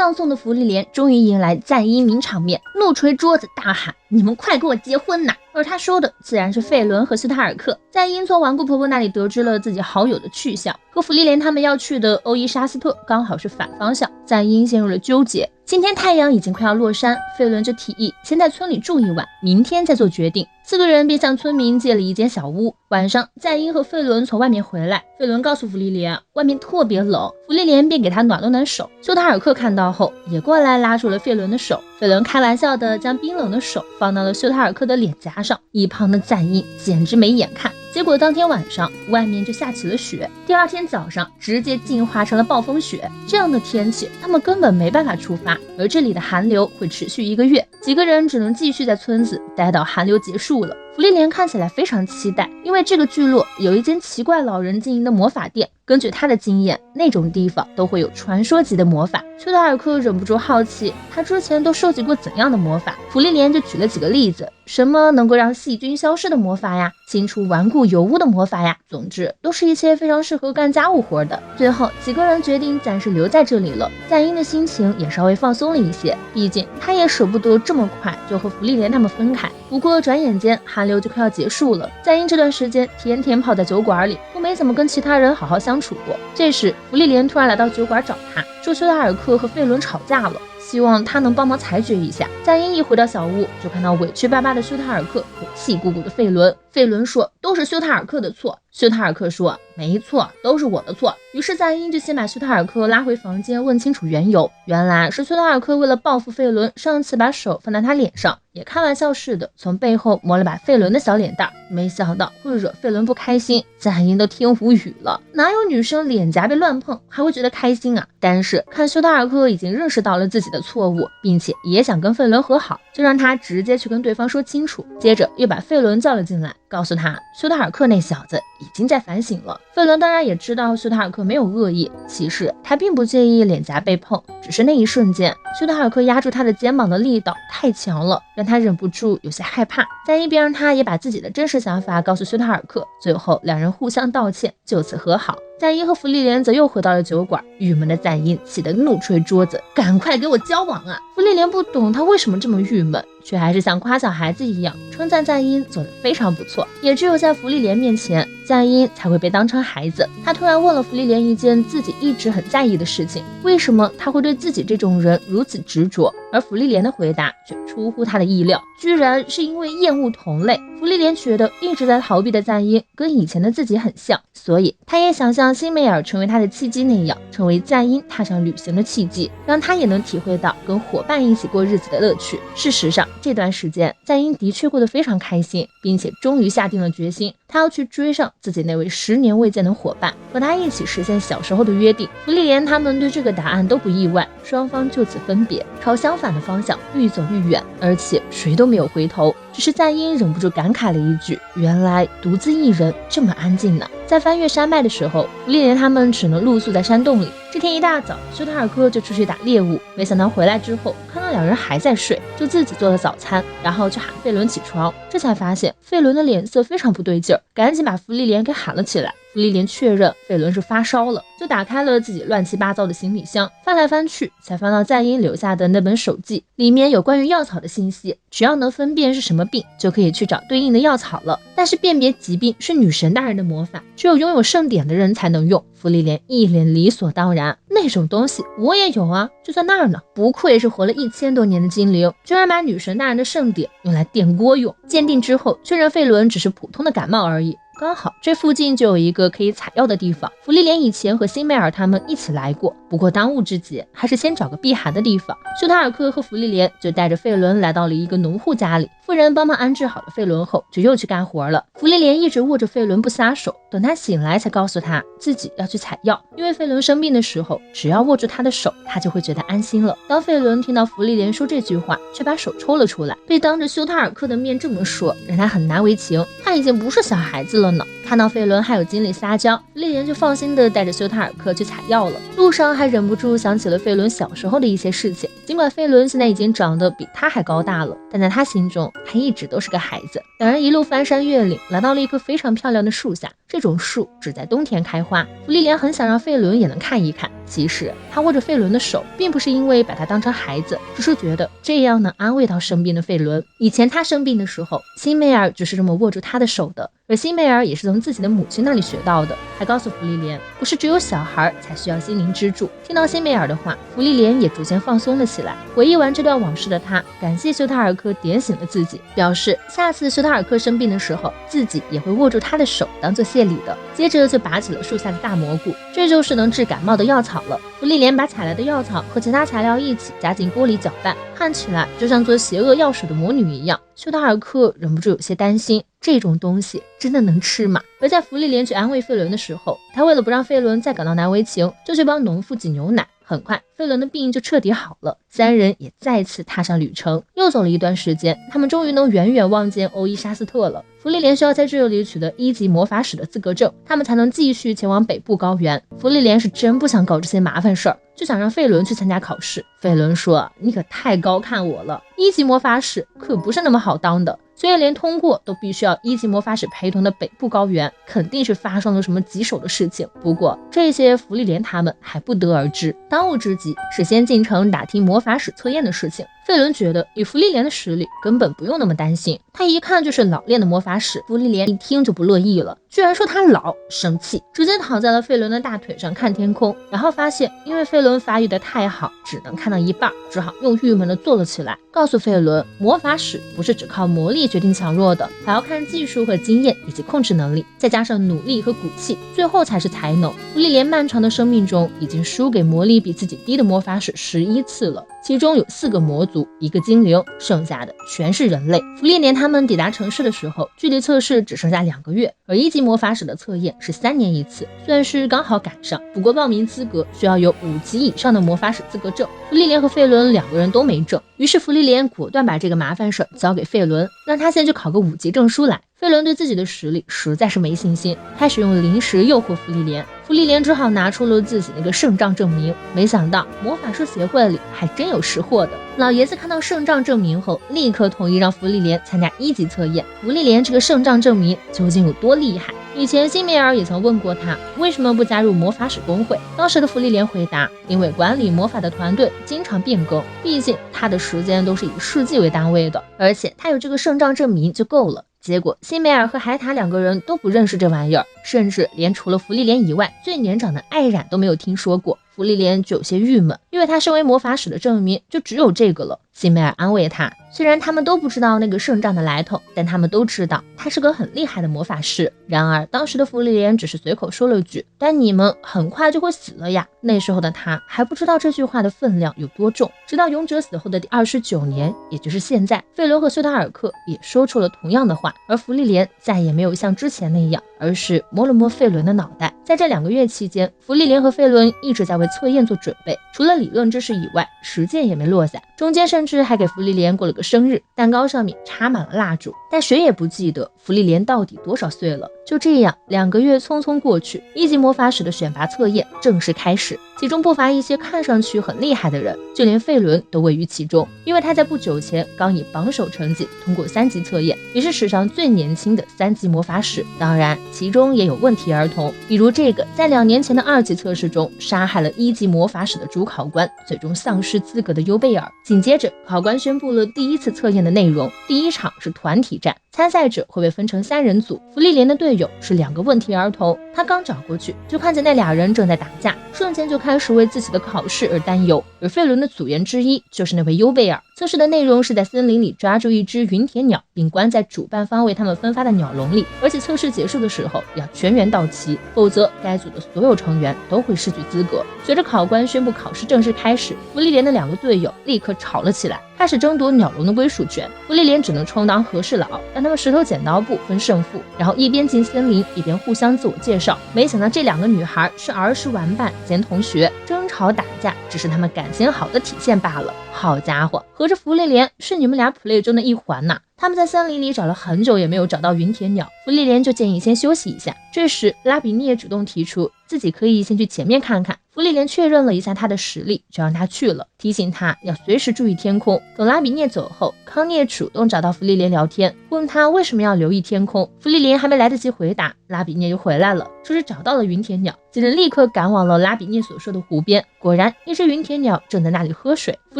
葬送的芙莉莲终于迎来赞英名场面，怒捶桌子大喊：你们快给我结婚呐！而他说的自然是费伦和修塔尔克。赞英从顽固婆婆那里得知了自己好友的去向，和芙莉莲他们要去的欧伊沙斯特刚好是反方向，赞英陷入了纠结。今天太阳已经快要落山，费伦就提议先在村里住一晚，明天再做决定。4个人便向村民借了一间小屋。晚上，赞英和费伦从外面回来，费伦告诉芙莉莲外面特别冷，芙莉莲便给他暖了暖手。修塔尔克看到后也过来拉住了费伦的手，费伦开玩笑的将冰冷的手放到了修塔尔克的脸颊上，一旁的赞英简直没眼看。结果当天晚上外面就下起了雪，第二天早上直接进化成了暴风雪。这样的天气他们根本没办法出发，而这里的寒流会持续1个月，几个人只能继续在村子待到寒流结束了。芙莉莲看起来非常期待，因为这个聚落有一间奇怪老人经营的魔法店，根据他的经验，那种地方都会有传说级的魔法。修塔尔克忍不住好奇，他之前都收集过怎样的魔法？芙莉莲就举了几个例子，什么能够让细菌消失的魔法呀，清除顽固油污的魔法呀，总之都是一些非常适合干家务活的。最后几个人决定暂时留在这里了，赞英的心情也稍微放松了一些，毕竟他也舍不得这么快就和芙莉莲他们分开。不过转眼间寒流就快要结束了，赞英这段时间天天泡在酒馆里，都没怎么跟其他人好好相处过。这时芙莉莲突然来到酒馆找他，说修塔尔克和费伦吵架了，希望他能帮忙裁决一下。赞英一回到小屋，就看到委屈巴巴的修塔尔克和气鼓鼓的费伦。费伦说都是修塔尔克的错，修塔尔克说没错，都是我的错。于是赞英就先把修塔尔克拉回房间问清楚缘由，原来是修塔尔克为了报复费伦，上次把手放在他脸上，也开玩笑似的从背后摸了把费伦的小脸蛋，没想到会惹费伦不开心。赞英都听无语了，哪有女生脸颊被乱碰还会觉得开心啊？但是看修塔尔克已经认识到了自己的错误，并且也想跟费伦和好，就让他直接去跟对方说清楚。接着又把费伦叫了进来，告诉他修塔尔克那小子已经在反省了。费伦当然也知道修塔尔克没有恶意，其实他并不介意脸颊被碰，只是那一瞬间修塔尔克压住他的肩膀的力道太强了，让他忍不住有些害怕。赞英便让他也把自己的真实想法告诉修塔尔克，最后两人互相道歉，就此和好。赞英和芙莉莲则又回到了酒馆，郁闷的赞英气得怒捶桌子，赶快给我交往啊！芙莉莲不懂他为什么这么郁闷，却还是像夸小孩子一样称赞赞英做得非常不错。也只有在芙莉莲面前，赞英才会被当成孩子。他突然问了芙莉莲一件自己一直很在意的事情，为什么他会对自己这种人如此执着？而芙莉莲的回答却出乎他的意料，居然是因为厌恶同类。芙莉莲觉得一直在逃避的赞英跟以前的自己很像，所以他也想像辛梅尔成为他的契机那样，成为赞英踏上旅行的契机，让他也能体会到跟伙伴一起过日子的乐趣。事实上这段时间赞英的确过得非常开心，并且终于下定了决心，他要去追上自己那位10年未见的伙伴，和他一起实现小时候的约定。芙莉莲他们对这个答案都不意外，双方就此分别，朝相反的方向愈走愈远，而且谁都没有回头。只是赞英忍不住感慨了一句，原来独自一人这么安静呢。在翻越山脉的时候，芙莉莲他们只能露宿在山洞里。这天一大早，修塔尔克就出去打猎物，没想到回来之后看到两人还在睡，就自己做了早餐，然后去喊费伦起床。这才发现费伦的脸色非常不对劲儿，赶紧把芙莉莲给喊了起来。芙莉莲确认费伦是发烧了，就打开了自己乱七八糟的行李箱，翻来翻去才翻到赞英留下的那本手记，里面有关于药草的信息，只要能分辨是什么病，就可以去找对应的药草了。但是辨别疾病是女神大人的魔法，只有拥有圣典的人才能用。芙莉莲一脸理所当然，那种东西我也有啊，就在那儿呢。不愧是活了1000多年的精灵，居然把女神大人的圣典用来电锅用。鉴定之后确认费伦只是普通的感冒而已，刚好这附近就有一个可以采药的地方。芙莉莲以前和辛梅尔他们一起来过，不过当务之急还是先找个避寒的地方。修塔尔克和芙莉莲就带着费伦来到了一个农户家里，妇人帮忙安置好了费伦后，就又去干活了。芙莉莲一直握着费伦不撒手，等他醒来才告诉他自己要去采药，因为费伦生病的时候，只要握住他的手，他就会觉得安心了。当费伦听到芙莉莲说这句话，却把手抽了出来，被当着修塔尔克的面这么说，让他很难为情。他已经不是小孩子了呢，看到费伦还有精力撒娇，芙莉莲就放心的带着休塔尔克去采药了。路上还忍不住想起了费伦小时候的一些事情，尽管费伦现在已经长得比他还高大了，但在他心中他一直都是个孩子。两人一路翻山越岭，来到了一棵非常漂亮的树下，这种树只在冬天开花。芙莉莲很想让费伦也能看一看，其实他握着费伦的手，并不是因为把他当成孩子，只是觉得这样能安慰到生病的费伦。以前他生病的时候，辛梅尔就是这么握住他的手的，而辛梅尔也是从自己的母亲那里学到的，还告诉芙莉莲，不是只有小孩才需要心灵支柱。听到辛梅尔的话，芙莉莲也逐渐放松了起来。回忆完这段往事的他，感谢休塔尔克点醒了自己，表示下次休塔尔克生病的时候，自己也会握住他的手当做谢礼的。接着就拔起了树下的大蘑菇，这就是能治感冒的药草了。芙莉莲把采来的药草和其他材料一起加进锅里搅拌，看起来就像做邪恶药水的魔女一样。休塔尔克忍不住有些担心，这种东西真的能吃吗？而在芙莉莲去安慰费伦的时候，他为了不让费伦再感到难为情，就去帮农妇挤牛奶。很快费伦的病就彻底好了，三人也再次踏上旅程。又走了一段时间，他们终于能远远望见欧伊沙斯特了。芙莉莲需要在这里取得1级魔法使的资格证，他们才能继续前往北部高原。芙莉莲是真不想搞这些麻烦事儿，就想让费伦去参加考试。费伦说，你可太高看我了，1级魔法使可不是那么好当的，所以连通过都必须要1级魔法使陪同的北部高原，肯定是发生了什么棘手的事情。不过这些芙莉莲他们还不得而知，当务之急是先进城打听魔法使测验的事情。费伦觉得以芙莉莲的实力根本不用那么担心，他一看就是老练的魔法使。芙莉莲一听就不乐意了，居然说他老，生气，直接躺在了费伦的大腿上看天空，然后发现因为费伦发育的太好，只能看到一半，只好又郁闷的坐了起来，告诉费伦，魔法使不是只靠魔力决定强弱的，还要看技术和经验以及控制能力，再加上努力和骨气，最后才是才能。芙莉莲漫长的生命中已经输给魔力比自己低的魔法使11次了，其中有4个魔族，1个精灵，剩下的全是人类。芙莉莲他们抵达城市的时候，距离测试只剩下2个月，而1级魔法使的测验是3年一次，算是刚好赶上。不过报名资格需要有5级以上的魔法使资格证，芙莉莲和费伦2个人都没证，于是芙莉莲果断把这个麻烦事交给费伦，让他先去考个5级证书来。费伦对自己的实力实在是没信心，开始用零食诱惑芙莉莲。芙莉莲只好拿出了自己那个圣杖证明，没想到魔法师协会里还真有识货的。老爷子看到圣杖证明后，立刻同意让芙莉莲参加1级测验。芙莉莲这个圣杖证明究竟有多厉害？以前辛梅尔也曾问过他为什么不加入魔法使工会，当时的芙莉莲回答，因为管理魔法的团队经常变更，毕竟他的时间都是以世纪为单位的，而且他有这个圣杖证明就够了。结果辛梅尔和海塔2个人都不认识这玩意儿，甚至连除了芙莉莲以外最年长的艾冉都没有听说过。芙莉莲就有些郁闷，因为他身为魔法使的证明就只有这个了。辛梅尔安慰他，虽然他们都不知道那个圣杖的来头，但他们都知道他是个很厉害的魔法师。然而当时的芙莉莲只是随口说了句，但你们很快就会死了呀。那时候的他还不知道这句话的分量有多重，直到勇者死后的第29年，也就是现在，费伦和休塔尔克也说出了同样的话，而芙莉莲再也没有像之前那样，而是摸了摸费伦的脑袋。在这2个月期间，芙莉莲和费伦一直在为测验做准备，除了理论知识以外，实践也没落下，中间甚至还给芙莉莲过了个生日，蛋糕上面插满了蜡烛，但谁也不记得芙莉莲到底多少岁了。就这样2个月匆匆过去，1级魔法使的选拔测验正式开始，其中不乏一些看上去很厉害的人，就连费伦都位于其中，因为他在不久前刚以榜首成绩通过3级测验，也是史上最年轻的3级魔法使。当然其中也有问题儿童，比如这个在2年前的2级测试中杀害了1级魔法使的主考官，最终丧失资格的尤贝尔。紧接着考官宣布了第1次测验的内容，第1场是团体战，参赛者会被分成3人组，芙莉莲的队友是2个问题儿童，他刚找过去就看见那2人正在打架，瞬间就开始为自己的考试而担忧。而费伦的组员之一就是那位尤贝尔。测试的内容是在森林里抓住一只云铁鸟，并关在主办方为他们分发的鸟笼里，而且测试结束的时候要全员到齐，否则该组的所有成员都会失去资格。随着考官宣布考试正式开始，芙莉莲的2个队友立刻吵了起来，开始争夺鸟笼的归属权。芙莉莲只能充当和事佬，让他们石头剪刀布分胜负，然后一边进森林一边互相自我介绍。没想到这2个女孩是儿时玩伴兼同学，争吵打架只是他们感情好的体现罢了。好家伙，合着芙莉莲是你们俩 play 中的一环呐！他们在森林里找了很久也没有找到云铁鸟，芙莉莲就建议先休息一下。这时拉比涅主动提出自己可以先去前面看看，芙莉莲确认了一下他的实力，就让他去了，提醒他要随时注意天空。等拉比涅走后，康涅主动找到芙莉莲聊天，问他为什么要留意天空。芙莉莲还没来得及回答，拉比涅就回来了，说是找到了云铁鸟，几人立刻赶往了拉比涅所说的湖边。果然一只云铁鸟正在那里喝水，芙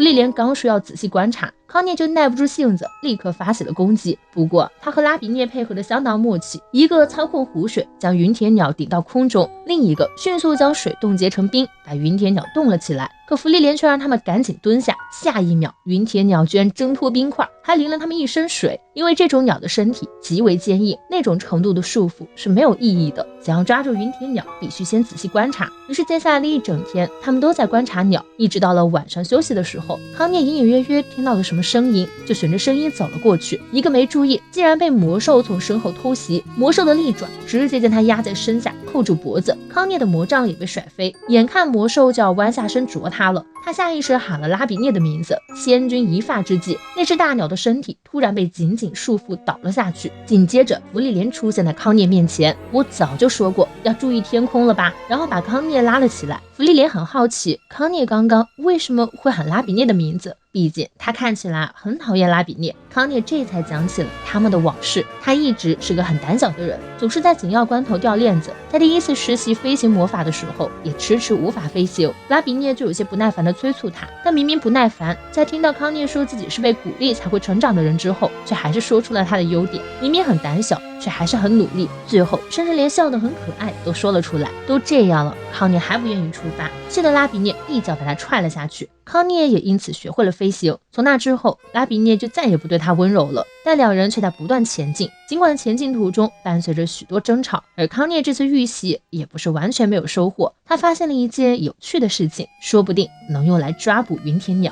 莉莲刚说要仔细观察，康涅就耐不住性子，立刻发起了攻击。不过他和拉比涅配合的相当默契，一个操控湖水将云铁鸟顶到空中，另一个迅速将水冻结成冰，把云铁鸟冻了起来。可芙莉莲却让他们赶紧蹲下，下一秒云铁鸟居然挣脱冰块，还淋了他们一身水。因为这种鸟的身体极为坚硬，那种程度的束缚是没有意义的，想要抓住云铁鸟必须先仔细观察。于是接下来的一整天他们都在观察鸟，一直到了晚上休息的时候，康涅隐隐约约听到了什么声音，就循着声音走了过去，一个没注意竟然被魔兽从身后偷袭，魔兽的利爪直接将他压在身下，扣住脖子，康涅的魔杖也被甩飞，眼看魔兽就要弯下身啄他了，他下意识喊了拉比涅的名字，千钧一发之际，那只大鸟的身体突然被紧紧束缚倒了下去，紧接着芙莉莲出现在康涅面前，我早就说过要注意天空了吧，然后把康涅拉了起来。芙莉莲很好奇康涅刚刚为什么会喊拉比涅的名字，毕竟他看起来很讨厌拉比涅。康涅这才讲起了他们的往事，他一直是个很胆小的人，总是在紧要关头掉链子，在第一次实习飞行魔法的时候也迟迟无法飞行。拉比涅就有些不耐烦地催促他，但明明不耐烦，在听到康涅说自己是被鼓励才会成长的人之后，却还是说出了他的优点，明明很胆小却还是很努力，最后甚至连笑得很可爱都说了出来。都这样了，康涅还不愿意出发，气得拉比涅一脚把他踹了下去。康涅也因此学会了飞行，从那之后拉比涅就再也不对他温柔了，但两人却在不断前进，尽管前进途中伴随着许多争吵，而康涅这次遇袭也不是完全没有收获，他发现了一件有趣的事情，说不定能用来抓捕云铁鸟。